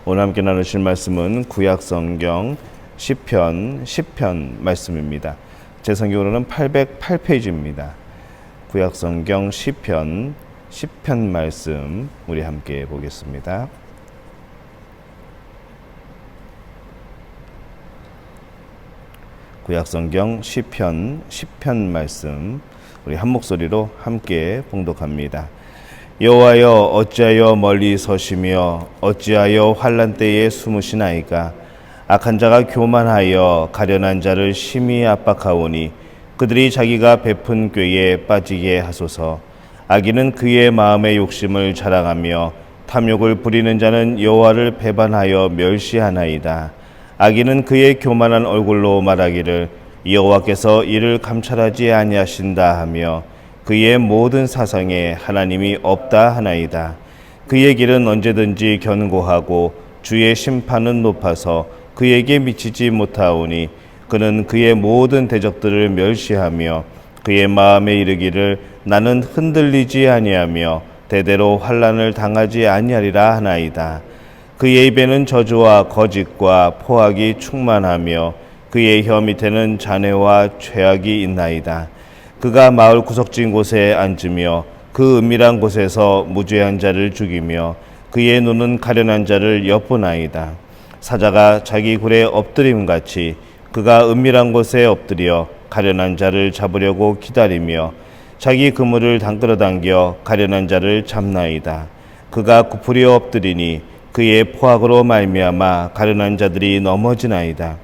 오늘 함께 나누실 말씀은 구약성경 시편 10편 말씀입니다. 제 성경으로는 808페이지입니다. 구약성경 시편 10편 말씀 우리 함께 보겠습니다. 구약성경 시편 10편 말씀 우리 한 목소리로 함께 봉독합니다. 여호와여 어찌하여 멀리 서시며 어찌하여 환난 때에 숨으시나이까. 악한 자가 교만하여 가련한 자를 심히 압박하오니 그들이 자기가 베푼 꾀에 빠지게 하소서. 악인은 그의 마음의 욕심을 자랑하며 탐욕을 부리는 자는 여호와를 배반하여 멸시하나이다. 악인은 그의 교만한 얼굴로 말하기를 여호와께서 이를 감찰하지 아니하신다 하며 그의 모든 사상에 하나님이 없다 하나이다. 그의 길은 언제든지 견고하고 주의 심판은 높아서 그에게 미치지 못하오니 그는 그의 모든 대적들을 멸시하며 그의 마음에 이르기를 나는 흔들리지 아니하며 대대로 환난을 당하지 아니하리라 하나이다. 그의 입에는 저주와 거짓과 포악이 충만하며 그의 혀 밑에는 잔해와 죄악이 있나이다. 그가 마을 구석진 곳에 앉으며 그 은밀한 곳에서 무죄한 자를 죽이며 그의 눈은 가련한 자를 엿보나이다. 사자가 자기 굴에 엎드림같이 그가 은밀한 곳에 엎드려 가련한 자를 잡으려고 기다리며 자기 그물을 끌어당겨 가련한 자를 잡나이다. 그가 굽으려 엎드리니 그의 포악으로 말미암아 가련한 자들이 넘어지나이다.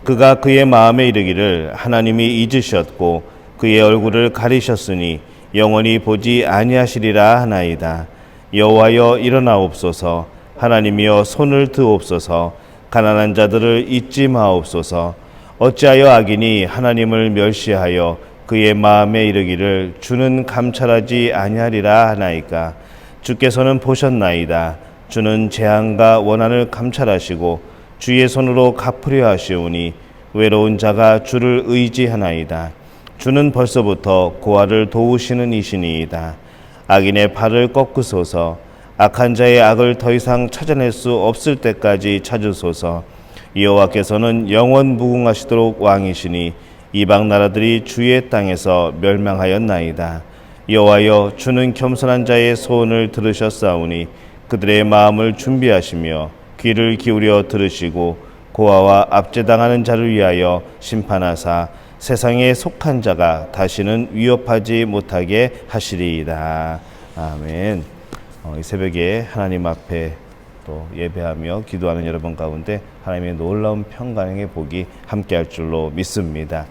그가 그의 마음에 이르기를 하나님이 잊으셨고 그의 얼굴을 가리셨으니 영원히 보지 아니하시리라 하나이다. 여호와여 일어나옵소서. 하나님이여 손을 드옵소서. 가난한 자들을 잊지 마옵소서. 어찌하여 악인이 하나님을 멸시하여 그의 마음에 이르기를 주는 감찰하지 아니하리라 하나이까. 주께서는 보셨나이다. 주는 재앙과 원한을 감찰하시고 주의 손으로 갚으려 하시오니 외로운 자가 주를 의지하나이다. 주는 벌써부터 고아를 도우시는 이시니이다. 악인의 발을 꺾으소서. 악한 자의 악을 더 이상 찾아낼 수 없을 때까지 찾으소서. 여호와께서는 영원 무궁하시도록 왕이시니 이방 나라들이 주의 땅에서 멸망하였나이다. 여호와여 주는 겸손한 자의 소원을 들으셨사오니 그들의 마음을 준비하시며 귀를 기울여 들으시고 고아와 압제당하는 자를 위하여 심판하사 세상에 속한 자가 다시는 위협하지 못하게 하시리이다. 아멘. 이 새벽에 하나님 앞에 또 예배하며 기도하는 여러분 가운데 하나님의 놀라운 평강의 복이 함께할 줄로 믿습니다.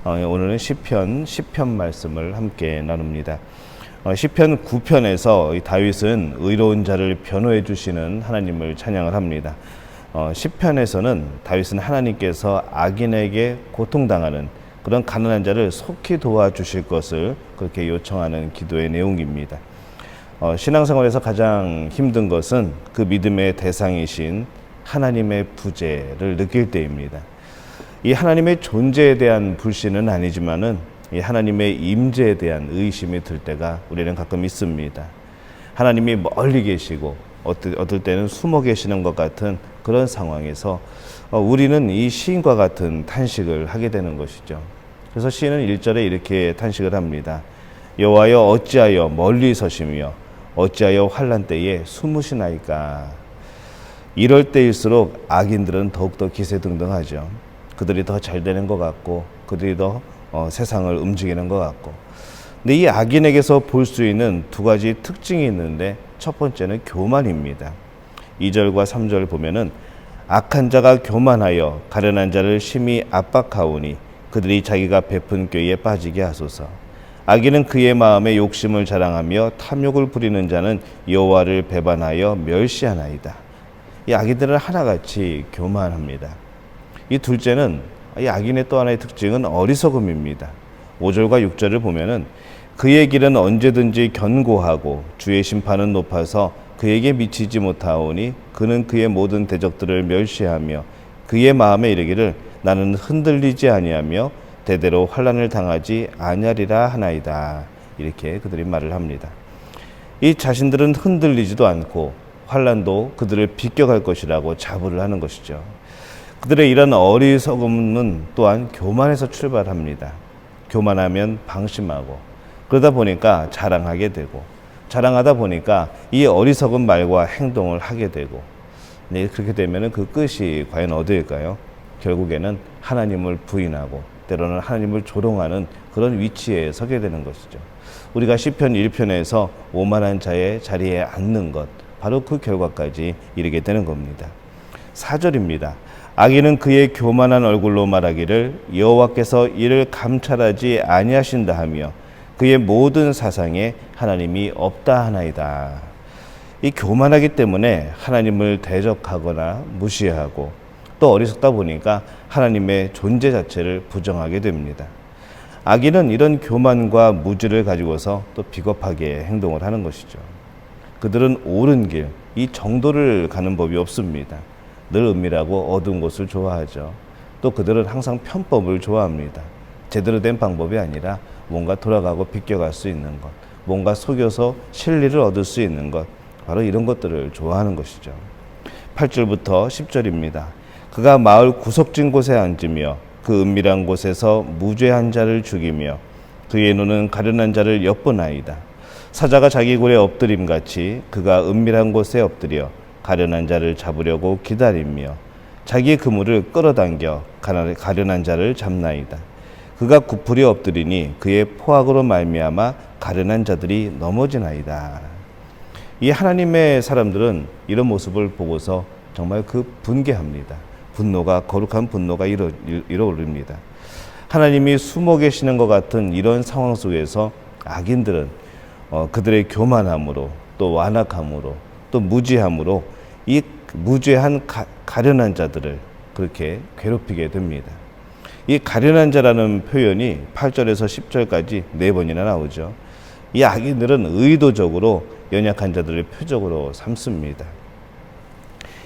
오늘은 시편 10편 말씀을 함께 나눕니다. 시편 9편에서 다윗은 의로운 자를 변호해 주시는 하나님을 찬양을 합니다. 10편에서는 다윗은 하나님께서 악인에게 고통당하는 그런 가난한 자를 속히 도와주실 것을 그렇게 요청하는 기도의 내용입니다. 신앙생활에서 가장 힘든 것은 그 믿음의 대상이신 하나님의 부재를 느낄 때입니다. 이 하나님의 존재에 대한 불신은 아니지만은 이 하나님의 임재에 대한 의심이 들 때가 우리는 가끔 있습니다. 하나님이 멀리 계시고 어떨 때는 숨어 계시는 것 같은 그런 상황에서 우리는 이 시인과 같은 탄식을 하게 되는 것이죠. 그래서 시인은 1절에 이렇게 탄식을 합니다. 여호와여 어찌하여 멀리 서시며 어찌하여 환난 때에 숨으시나이까. 이럴 때일수록 악인들은 더욱더 기세등등하죠. 그들이 더 잘 되는 것 같고 그들이 더 세상을 움직이는 것 같고. 근데 이 악인에게서 볼 수 있는 두 가지 특징이 있는데 첫 번째는 교만입니다. 2절과 3절 보면은 악한 자가 교만하여 가련한 자를 심히 압박하오니 그들이 자기가 베푼 꾀에 빠지게 하소서. 악인은 그의 마음에 욕심을 자랑하며 탐욕을 부리는 자는 여호와를 배반하여 멸시하나이다. 이 악인들은 하나같이 교만합니다. 이 둘째는 이 악인의 또 하나의 특징은 어리석음입니다. 5절과 6절을 보면은 그의 길은 언제든지 견고하고 주의 심판은 높아서 그에게 미치지 못하오니 그는 그의 모든 대적들을 멸시하며 그의 마음에 이르기를 나는 흔들리지 아니하며 대대로 환난을 당하지 아니하리라 하나이다. 이렇게 그들이 말을 합니다. 이 자신들은 흔들리지도 않고 환란도 그들을 비껴갈 것이라고 자부를 하는 것이죠. 그들의 이런 어리석음은 또한 교만에서 출발합니다. 교만하면 방심하고 그러다 보니까 자랑하게 되고 자랑하다 보니까 이 어리석은 말과 행동을 하게 되고 네, 그렇게 되면 그 끝이 과연 어디일까요? 결국에는 하나님을 부인하고 때로는 하나님을 조롱하는 그런 위치에 서게 되는 것이죠. 우리가 시편 1편에서 오만한 자의 자리에 앉는 것, 바로 그 결과까지 이르게 되는 겁니다. 4절입니다. 악인은 그의 교만한 얼굴로 말하기를 여호와께서 이를 감찰하지 아니하신다 하며 그의 모든 사상에 하나님이 없다 하나이다. 이 교만하기 때문에 하나님을 대적하거나 무시하고 또 어리석다 보니까 하나님의 존재 자체를 부정하게 됩니다. 악인은 이런 교만과 무지를 가지고서 또 비겁하게 행동을 하는 것이죠. 그들은 옳은 길, 이 정도를 가는 법이 없습니다. 늘 은밀하고 어두운 곳을 좋아하죠. 또 그들은 항상 편법을 좋아합니다. 제대로 된 방법이 아니라 뭔가 돌아가고 비껴갈 수 있는 것, 뭔가 속여서 실리를 얻을 수 있는 것, 바로 이런 것들을 좋아하는 것이죠. 8절부터 10절입니다. 그가 마을 구석진 곳에 앉으며 그 은밀한 곳에서 무죄한 자를 죽이며 그의 눈은 가련한 자를 엿보나이다. 사자가 자기 굴에 엎드림같이 그가 은밀한 곳에 엎드려 가련한 자를 잡으려고 기다리며 자기의 그물을 끌어당겨 가련한 자를 잡나이다. 그가 구풀이 엎드리니 그의 포악으로 말미암아 가련한 자들이 넘어지나이다. 이 하나님의 사람들은 이런 모습을 보고서 정말 분개합니다. 분노가 거룩한 분노가 일어오릅니다. 하나님이 숨어 계시는 것 같은 이런 상황 속에서 악인들은 그들의 교만함으로 또 완악함으로 또 무지함으로 이 무죄한 가련한 자들을 그렇게 괴롭히게 됩니다. 이 가련한 자라는 표현이 8절에서 10절까지 4번이나 나오죠. 이 악인들은 의도적으로 연약한 자들을 표적으로 삼습니다.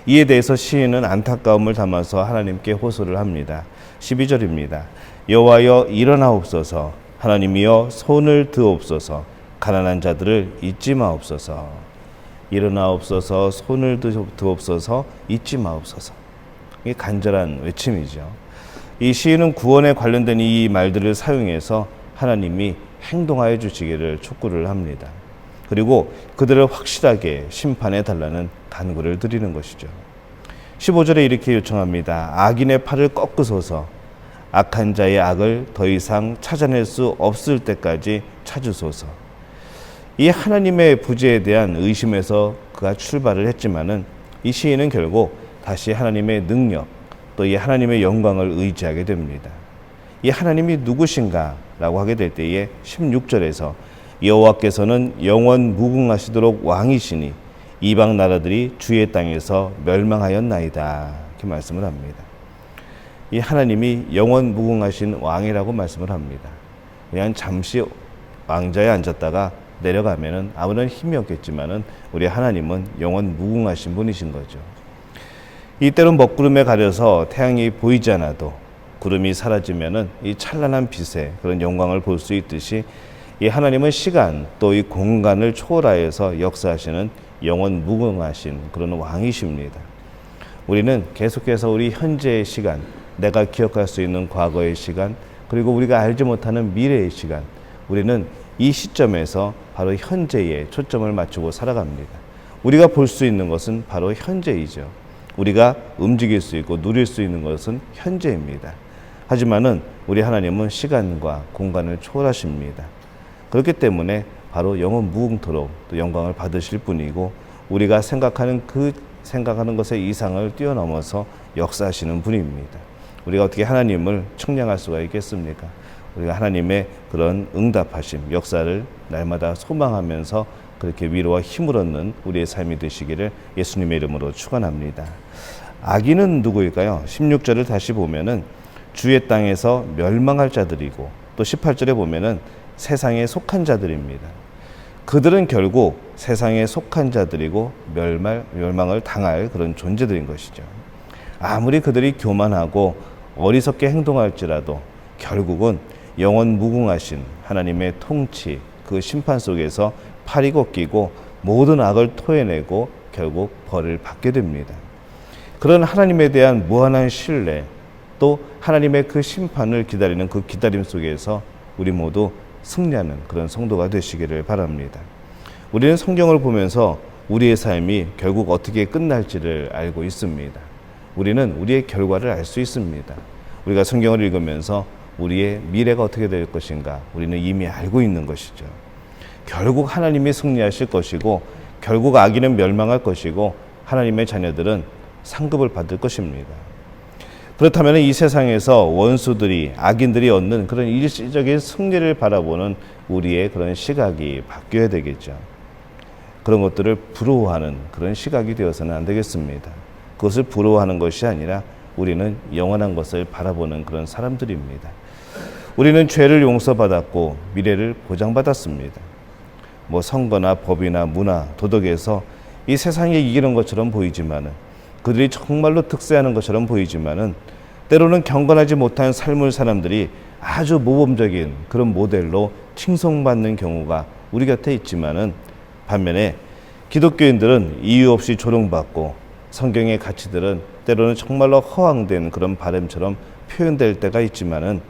이에 대해서 시인은 안타까움을 담아서 하나님께 호소를 합니다. 12절입니다. 여호와여 일어나옵소서, 하나님이여 손을 드옵소서, 가난한 자들을 잊지 마옵소서. 일어나옵소서, 손을 드옵소서, 잊지 마옵소서. 이게 간절한 외침이죠. 이 시인은 구원에 관련된 이 말들을 사용해서 하나님이 행동하여 주시기를 촉구를 합니다. 그리고 그들을 확실하게 심판해 달라는 간구를 드리는 것이죠. 15절에 이렇게 요청합니다. 악인의 팔을 꺾으소서, 악한 자의 악을 더 이상 찾아낼 수 없을 때까지 찾으소서. 이 하나님의 부재에 대한 의심에서 그가 출발을 했지만은 이 시인은 결국 다시 하나님의 능력, 또 이 하나님의 영광을 의지하게 됩니다. 이 하나님이 누구신가? 라고 하게 될 때에 16절에서 여호와께서는 영원 무궁하시도록 왕이시니 이방 나라들이 주의 땅에서 멸망하였나이다. 이렇게 말씀을 합니다. 이 하나님이 영원 무궁하신 왕이라고 말씀을 합니다. 그냥 잠시 왕자에 앉았다가 내려가면은 아무런 힘이 없겠지만은 우리 하나님은 영원 무궁하신 분이신 거죠. 이때는 먹구름에 가려서 태양이 보이지 않아도 구름이 사라지면은 이 찬란한 빛의 그런 영광을 볼 수 있듯이 이 하나님은 시간 또 이 공간을 초월하여서 역사하시는 영원 무궁하신 그런 왕이십니다. 우리는 계속해서 우리 현재의 시간, 내가 기억할 수 있는 과거의 시간, 그리고 우리가 알지 못하는 미래의 시간, 우리는 이 시점에서 바로 현재에 초점을 맞추고 살아갑니다. 우리가 볼 수 있는 것은 바로 현재이죠. 우리가 움직일 수 있고 누릴 수 있는 것은 현재입니다. 하지만은 우리 하나님은 시간과 공간을 초월하십니다. 그렇기 때문에 바로 영원 무궁토록 또 영광을 받으실 분이고 우리가 생각하는 것의 이상을 뛰어넘어서 역사하시는 분입니다. 우리가 어떻게 하나님을 측량할 수가 있겠습니까? 우리가 하나님의 그런 응답하심, 역사를 날마다 소망하면서 그렇게 위로와 힘을 얻는 우리의 삶이 되시기를 예수님의 이름으로 축원합니다. 악인은 누구일까요? 16절을 다시 보면은 주의 땅에서 멸망할 자들이고 또 18절에 보면은 세상에 속한 자들입니다. 그들은 결국 세상에 속한 자들이고 멸망을 당할 그런 존재들인 것이죠. 아무리 그들이 교만하고 어리석게 행동할지라도 결국은 영원 무궁하신 하나님의 통치, 그 심판 속에서 팔이 걷기고 모든 악을 토해내고 결국 벌을 받게 됩니다. 그런 하나님에 대한 무한한 신뢰, 또 하나님의 그 심판을 기다리는 그 기다림 속에서 우리 모두 승리하는 그런 성도가 되시기를 바랍니다. 우리는 성경을 보면서 우리의 삶이 결국 어떻게 끝날지를 알고 있습니다. 우리는 우리의 결과를 알 수 있습니다. 우리가 성경을 읽으면서 우리의 미래가 어떻게 될 것인가 우리는 이미 알고 있는 것이죠. 결국 하나님이 승리하실 것이고 결국 악인은 멸망할 것이고 하나님의 자녀들은 상급을 받을 것입니다. 그렇다면 이 세상에서 원수들이 악인들이 얻는 그런 일시적인 승리를 바라보는 우리의 그런 시각이 바뀌어야 되겠죠. 그런 것들을 부러워하는 그런 시각이 되어서는 안 되겠습니다. 그것을 부러워하는 것이 아니라 우리는 영원한 것을 바라보는 그런 사람들입니다. 우리는 죄를 용서받았고 미래를 보장받았습니다. 선거나 법이나 문화, 도덕에서 이 세상에 이기는 것처럼 보이지만은 그들이 정말로 득세하는 것처럼 보이지만은 때로는 경건하지 못한 삶을 사람들이 아주 모범적인 그런 모델로 칭송받는 경우가 우리 곁에 있지만은 반면에 기독교인들은 이유 없이 조롱받고 성경의 가치들은 때로는 정말로 허황된 그런 바램처럼 표현될 때가 있지만은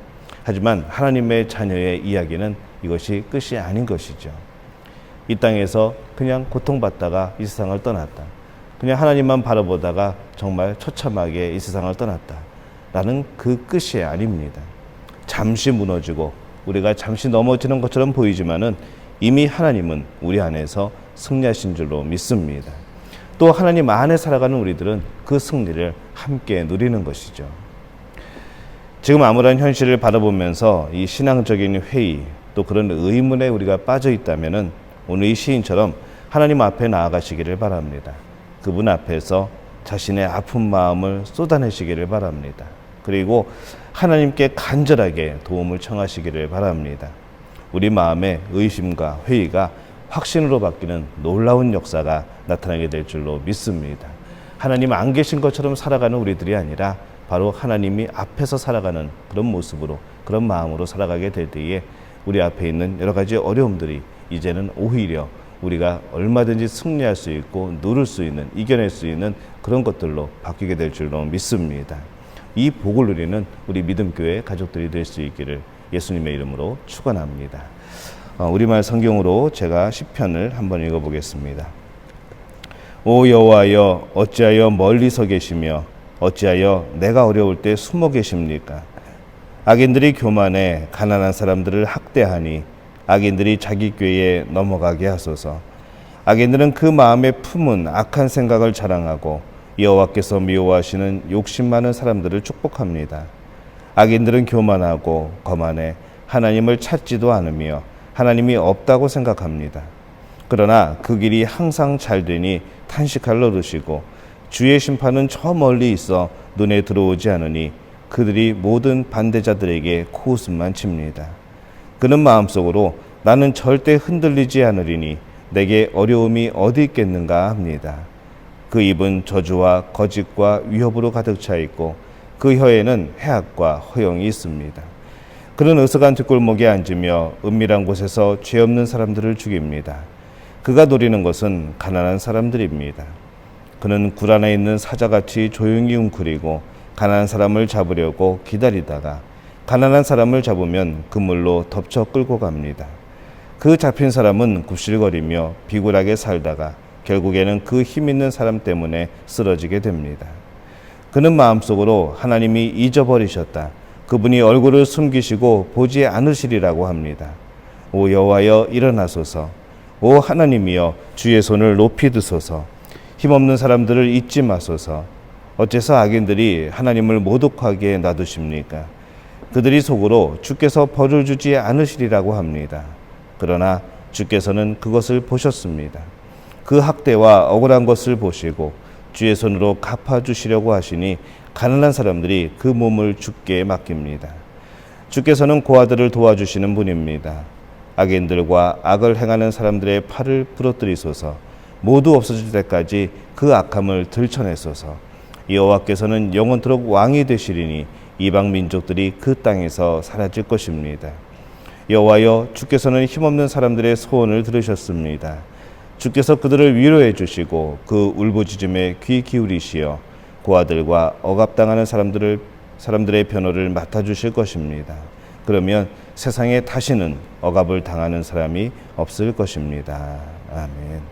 하지만 하나님의 자녀의 이야기는 이것이 끝이 아닌 것이죠. 이 땅에서 그냥 고통받다가 이 세상을 떠났다. 그냥 하나님만 바라보다가 정말 처참하게 이 세상을 떠났다. 라는 그 끝이 아닙니다. 잠시 무너지고 우리가 잠시 넘어지는 것처럼 보이지만은 이미 하나님은 우리 안에서 승리하신 줄로 믿습니다. 또 하나님 안에 살아가는 우리들은 그 승리를 함께 누리는 것이죠. 지금 암울한 현실을 바라보면서 이 신앙적인 회의 또 그런 의문에 우리가 빠져 있다면은 오늘 이 시인처럼 하나님 앞에 나아가시기를 바랍니다. 그분 앞에서 자신의 아픈 마음을 쏟아내시기를 바랍니다. 그리고 하나님께 간절하게 도움을 청하시기를 바랍니다. 우리 마음의 의심과 회의가 확신으로 바뀌는 놀라운 역사가 나타나게 될 줄로 믿습니다. 하나님 안 계신 것처럼 살아가는 우리들이 아니라 바로 하나님이 앞에서 살아가는 그런 모습으로 그런 마음으로 살아가게 될 때에 우리 앞에 있는 여러 가지 어려움들이 이제는 오히려 우리가 얼마든지 승리할 수 있고 누릴 수 있는 이겨낼 수 있는 그런 것들로 바뀌게 될 줄로 믿습니다. 이 복을 누리는 우리 믿음교회 가족들이 될 수 있기를 예수님의 이름으로 축원합니다. 우리말 성경으로 제가 시편을 한번 읽어보겠습니다. 오 여호와여 어찌하여 멀리 서 계시며 어찌하여 내가 어려울 때 숨어 계십니까? 악인들이 교만해 가난한 사람들을 학대하니 악인들이 자기 꾀에 넘어가게 하소서. 악인들은 그 마음에 품은 악한 생각을 자랑하고 여호와께서 미워하시는 욕심 많은 사람들을 축복합니다. 악인들은 교만하고 거만해 하나님을 찾지도 않으며 하나님이 없다고 생각합니다. 그러나 그 길이 항상 잘 되니 탄식할 노릇이고 주의 심판은 저 멀리 있어 눈에 들어오지 않으니 그들이 모든 반대자들에게 코웃음만 칩니다. 그는 마음속으로 나는 절대 흔들리지 않으리니 내게 어려움이 어디 있겠는가 합니다. 그 입은 저주와 거짓과 위협으로 가득 차 있고 그 혀에는 해악과 허영이 있습니다. 그는 으슥한 뒷골목에 앉으며 은밀한 곳에서 죄 없는 사람들을 죽입니다. 그가 노리는 것은 가난한 사람들입니다. 그는 굴 안에 있는 사자같이 조용히 웅크리고 가난한 사람을 잡으려고 기다리다가 가난한 사람을 잡으면 그물로 덮쳐 끌고 갑니다. 그 잡힌 사람은 굽실거리며 비굴하게 살다가 결국에는 그 힘 있는 사람 때문에 쓰러지게 됩니다. 그는 마음속으로 하나님이 잊어버리셨다. 그분이 얼굴을 숨기시고 보지 않으시리라고 합니다. 오 여호와여 일어나소서. 오 하나님이여 주의 손을 높이 드소서. 힘없는 사람들을 잊지 마소서. 어째서 악인들이 하나님을 모독하게 놔두십니까? 그들이 속으로 주께서 벌을 주지 않으시리라고 합니다. 그러나 주께서는 그것을 보셨습니다. 그 학대와 억울한 것을 보시고 주의 손으로 갚아주시려고 하시니 가난한 사람들이 그 몸을 주께 맡깁니다. 주께서는 고아들을 도와주시는 분입니다. 악인들과 악을 행하는 사람들의 팔을 부러뜨리소서. 모두 없어질 때까지 그 악함을 들춰내소서. 여호와께서는 영원토록 왕이 되시리니 이방 민족들이 그 땅에서 사라질 것입니다. 여호와여 주께서는 힘없는 사람들의 소원을 들으셨습니다. 주께서 그들을 위로해 주시고 그 울부짖음에 귀 기울이시어 고아들과 억압당하는 사람들의 변호를 맡아 주실 것입니다. 그러면 세상에 다시는 억압을 당하는 사람이 없을 것입니다. 아멘.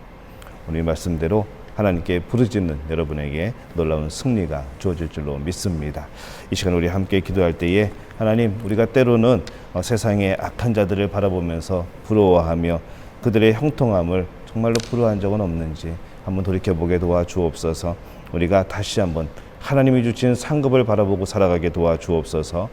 오늘 말씀대로 하나님께 부르짖는 여러분에게 놀라운 승리가 주어질 줄로 믿습니다. 이 시간 우리 함께 기도할 때에 하나님, 우리가 때로는 세상의 악한 자들을 바라보면서 부러워하며 그들의 형통함을 정말로 부러워한 적은 없는지 한번 돌이켜보게 도와주옵소서. 우리가 다시 한번 하나님이 주신 상급을 바라보고 살아가게 도와주옵소서.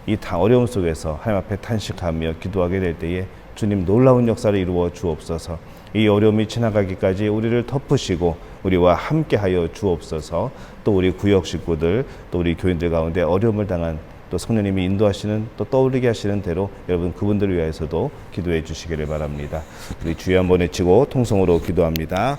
이 어려움 속에서 하나님 앞에 탄식하며 기도하게 될 때에 주님 놀라운 역사를 이루어 주옵소서. 이 어려움이 지나가기까지 우리를 덮으시고 우리와 함께하여 주옵소서. 또 우리 구역 식구들, 또 우리 교인들 가운데 어려움을 당한 또 성령님이 인도하시는, 또 떠올리게 하시는 대로 여러분 그분들을 위해서도 기도해 주시기를 바랍니다. 우리 주여 한번 외치고 통성으로 기도합니다.